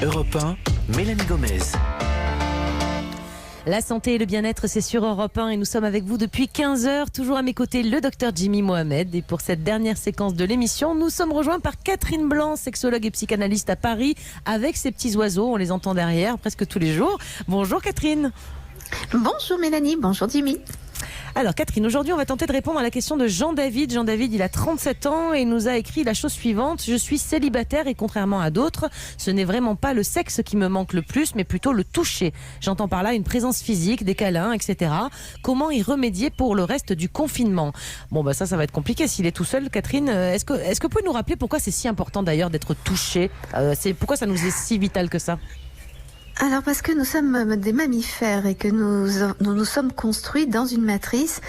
Europe 1, Mélanie Gomez. La santé et le bien-être, c'est sur Europe 1 et nous sommes avec vous depuis 15h. Toujours à mes côtés, le docteur Jimmy Mohamed. Et pour cette dernière séquence de l'émission, nous sommes rejoints par Catherine Blanc, sexologue et psychanalyste à Paris, avec ses petits oiseaux. On les entend derrière presque tous les jours. Bonjour Catherine. Bonjour Mélanie, bonjour Jimmy. Alors Catherine, aujourd'hui on va tenter de répondre à la question de Jean-David. Jean-David, il a 37 ans et il nous a écrit la chose suivante. Je suis célibataire et contrairement à d'autres, ce n'est vraiment pas le sexe qui me manque le plus, mais plutôt le toucher. J'entends par là une présence physique, des câlins, etc. Comment y remédier pour le reste du confinement? Bon ça va être compliqué s'il est tout seul. Catherine, est-ce que vous pouvez nous rappeler pourquoi c'est si important d'ailleurs d'être touché? Pourquoi ça nous est si vital que ça? Alors parce que nous sommes des mammifères et que nous sommes construits dans une matrice,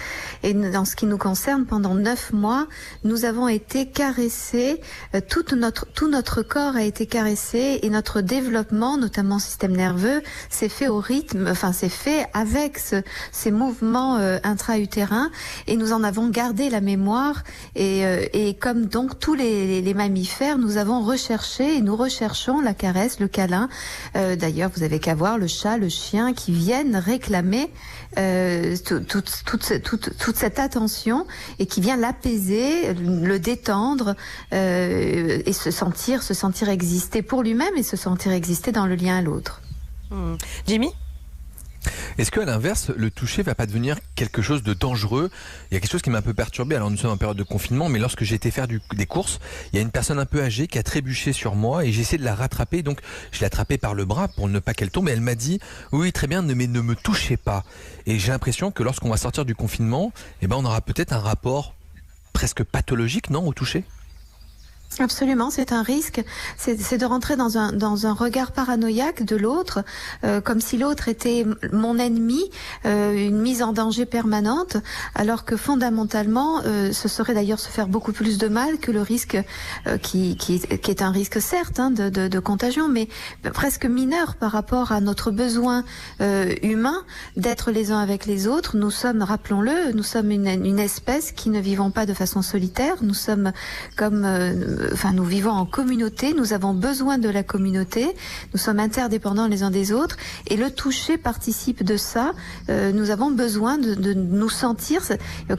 et dans ce qui nous concerne pendant 9 mois, nous avons été caressés, tout notre corps a été caressé et notre développement, notamment système nerveux, s'est fait au rythme, s'est fait avec ces mouvements intra-utérins, et nous en avons gardé la mémoire et comme donc tous les mammifères, nous avons recherché et nous recherchons la caresse, le câlin. D'ailleurs, vous avez qu'à voir le chat, le chien qui viennent réclamer toute cette attention et qui vient l'apaiser, le détendre et se sentir exister pour lui-même et se sentir exister dans le lien à l'autre. Jimmy ? Est-ce qu'à l'inverse, le toucher va pas devenir quelque chose de dangereux? Il y a quelque chose qui m'a un peu perturbé. Alors nous sommes en période de confinement, mais lorsque j'ai été faire des courses, il y a une personne un peu âgée qui a trébuché sur moi et j'ai essayé de la rattraper. Donc je l'ai attrapée par le bras pour ne pas qu'elle tombe et elle m'a dit « Oui, très bien, mais ne me touchez pas ». Et j'ai l'impression que lorsqu'on va sortir du confinement, on aura peut-être un rapport presque pathologique, non, au toucher? Absolument, c'est un risque, c'est de rentrer dans un regard paranoïaque de l'autre, comme si l'autre était mon ennemi, une mise en danger permanente, alors que fondamentalement, ce serait d'ailleurs se faire beaucoup plus de mal que le risque qui est un risque certes de contagion, mais presque mineur par rapport à notre besoin humain d'être les uns avec les autres. Nous sommes, rappelons-le, nous sommes une espèce qui ne vivons pas de façon solitaire, nous sommes comme nous vivons en communauté, nous avons besoin de la communauté, nous sommes interdépendants les uns des autres, et le toucher participe de ça. Nous avons besoin de nous sentir.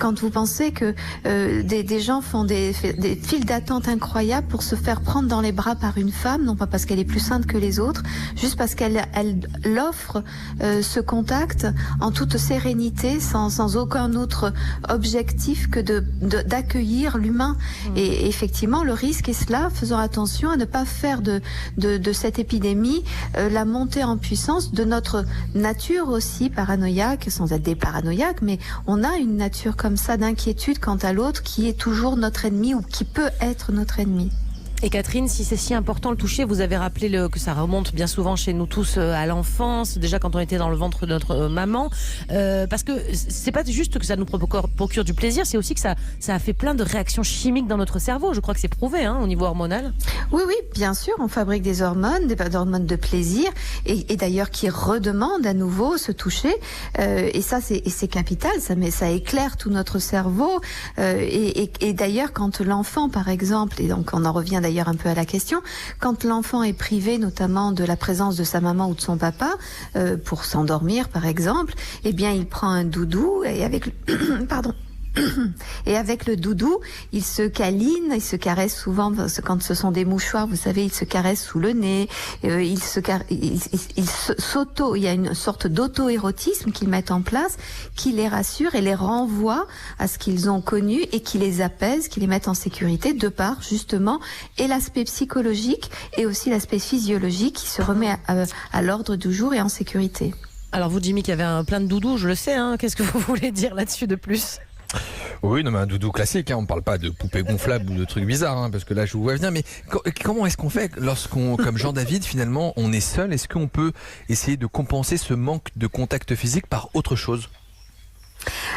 Quand vous pensez que des gens font des files d'attente incroyables pour se faire prendre dans les bras par une femme, non pas parce qu'elle est plus sainte que les autres, juste parce qu'elle offre ce contact en toute sérénité, sans aucun autre objectif que d'accueillir l'humain. Et effectivement, le risque est cela, faisons attention à ne pas faire de cette épidémie la montée en puissance de notre nature aussi paranoïaque, sans être des paranoïaques, mais on a une nature comme ça d'inquiétude quant à l'autre qui est toujours notre ennemi ou qui peut être notre ennemi. Et Catherine, si c'est si important le toucher, vous avez rappelé que ça remonte bien souvent chez nous tous à l'enfance, déjà quand on était dans le ventre de notre maman, parce que c'est pas juste que ça nous procure du plaisir, c'est aussi que ça a fait plein de réactions chimiques dans notre cerveau. Je crois que c'est prouvé au niveau hormonal. Oui, bien sûr, on fabrique des hormones de plaisir, et d'ailleurs qui redemandent à nouveau ce toucher, et ça c'est capital, ça éclaire tout notre cerveau, et d'ailleurs quand l'enfant par exemple, et donc on en revient d'ailleurs un peu à la question, quand l'enfant est privé notamment de la présence de sa maman ou de son papa pour s'endormir par exemple, il prend un doudou et avec et avec le doudou, il se câline, il se caresse souvent, quand ce sont des mouchoirs, vous savez, il se caresse sous le nez, il y a une sorte d'auto-érotisme qu'ils mettent en place, qui les rassure et les renvoie à ce qu'ils ont connu et qui les apaise, qui les met en sécurité, de par justement et l'aspect psychologique et aussi l'aspect physiologique qui se remet à l'ordre du jour et en sécurité. Alors vous, Jimmy, qui avez plein de doudous, je le sais, qu'est-ce que vous voulez dire là-dessus de plus ? Oui, non, mais un doudou classique, on ne parle pas de poupée gonflable ou de trucs bizarres, parce que là je vous vois venir, mais comment est-ce qu'on fait lorsqu'on, comme Jean-David, finalement, on est seul? Est-ce qu'on peut essayer de compenser ce manque de contact physique par autre chose?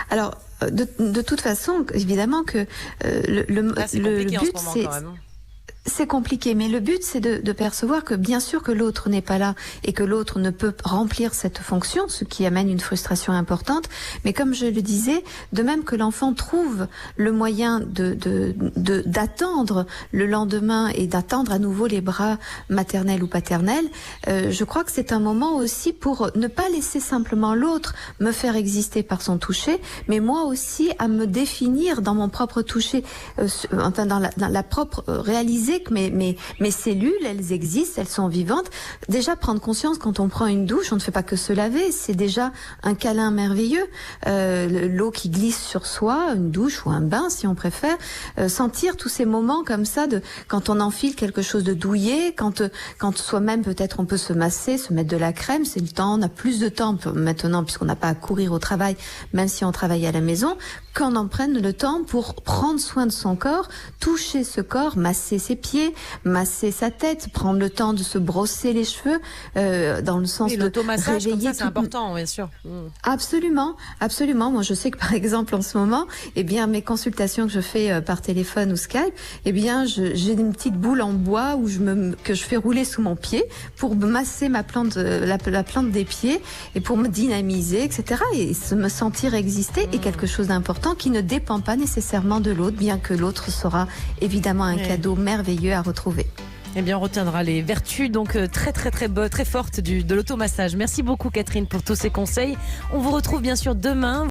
Alors, de toute façon, évidemment que le but, c'est... C'est compliqué, mais le but c'est de percevoir que bien sûr que l'autre n'est pas là et que l'autre ne peut remplir cette fonction, ce qui amène une frustration importante. Mais comme je le disais, de même que l'enfant trouve le moyen d'attendre le lendemain et d'attendre à nouveau les bras maternels ou paternels, je crois que c'est un moment aussi pour ne pas laisser simplement l'autre me faire exister par son toucher, mais moi aussi à me définir dans mon propre toucher, enfin dans la propre réaliser que mes cellules, elles existent, elles sont vivantes. Déjà prendre conscience quand on prend une douche, on ne fait pas que se laver, c'est déjà un câlin merveilleux, l'eau qui glisse sur soi, une douche ou un bain si on préfère, sentir tous ces moments comme ça de quand on enfile quelque chose de douillet, quand soi-même peut-être on peut se masser, se mettre de la crème, c'est le temps, on a plus de temps maintenant puisqu'on n'a pas à courir au travail, même si on travaille à la maison, qu'on en prenne le temps pour prendre soin de son corps, toucher ce corps, masser ses pieds, masser sa tête, prendre le temps de se brosser les cheveux, dans le sens de l'automassage, comme ça, c'est tout... important, bien sûr. Absolument, absolument. Moi, je sais que par exemple en ce moment, eh bien mes consultations que je fais par téléphone ou Skype, eh bien j'ai une petite boule en bois que je fais rouler sous mon pied pour masser ma plante, la plante des pieds et pour me dynamiser, etc. Et me sentir exister est quelque chose d'important qui ne dépend pas nécessairement de l'autre, bien que l'autre sera évidemment un cadeau merveilleux à retrouver. Eh bien, on retiendra les vertus donc très fortes de l'automassage. Merci beaucoup Catherine pour tous ces conseils. On vous retrouve bien sûr demain.